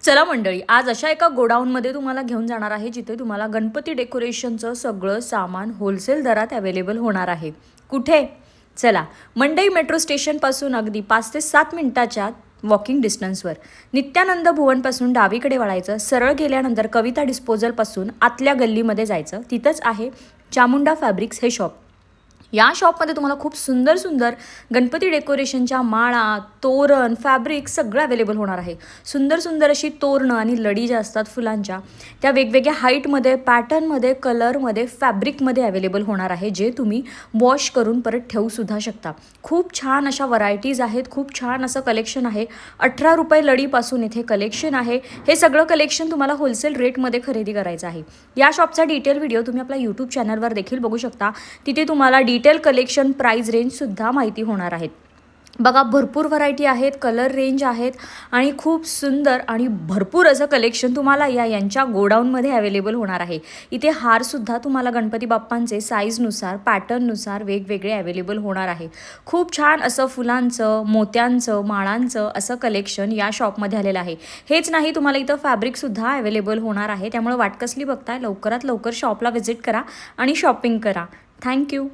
चला मंडळी, आज अशा एका गोडाऊनमध्ये तुम्हाला घेऊन जाणार आहे जिथे तुम्हाला गणपती डेकोरेशनचं सगळं सामान होलसेल दरात अवेलेबल होणार आहे. कुठे? चला, मंडई मेट्रो स्टेशनपासून अगदी 5 ते 7 मिनिटाच्या वॉकिंग डिस्टन्सवर. नित्यानंद भुवनपासून डावीकडे वळायचं, सरळ गेल्यानंतर कविता डिस्पोजलपासून आतल्या गल्लीमध्ये जायचं. तिथंच आहे चामुंडा फॅब्रिक्स हे शॉप. या शॉपमध्ये तुम्हाला खूप सुंदर सुंदर गणपती डेकोरेशनच्या माळा, तोरण, फॅब्रिक सगळं अवेलेबल होणार आहे. सुंदर सुंदर अशी तोरणं आणि लडी ज्या असतात फुलांच्या, त्या वेगवेगळ्या हाईटमध्ये, पॅटर्नमध्ये, कलरमध्ये, फॅब्रिकमध्ये अवेलेबल होणार आहे, जे तुम्ही वॉश करून परत ठेवूसुद्धा शकता. खूप छान अशा व्हरायटीज आहेत, खूप छान असं कलेक्शन आहे. 18 रुपये लडीपासून इथे कलेक्शन आहे. हे सगळं कलेक्शन तुम्हाला होलसेल रेटमध्ये खरेदी करायचं आहे. या शॉपचा डिटेल व्हिडिओ तुम्ही आपल्या यूट्यूब चॅनलवर देखील बघू शकता. तिथे तुम्हाला डिटेल कलेक्शन, प्राइस रेंजसुद्धा माहिती होणार आहेत. बघा, भरपूर व्हरायटी आहेत, कलर रेंज आहेत आणि खूप सुंदर आणि भरपूर असं कलेक्शन तुम्हाला यांच्या गोडाऊनमध्ये अवेलेबल होणार आहे. इथे हारसुद्धा तुम्हाला गणपती बाप्पांचे साईजनुसार, पॅटर्ननुसार वेगवेगळे अवेलेबल होणार आहे. खूप छान असं फुलांचं, मोत्यांचं, माळांचं असं कलेक्शन या शॉपमध्ये आलेलं आहे. हेच नाही, तुम्हाला इथं फॅब्रिकसुद्धा अवेलेबल होणार आहे. त्यामुळे वाट कसली बघताय, लवकरात लवकर शॉपला व्हिजिट करा आणि शॉपिंग करा. थँक्यू.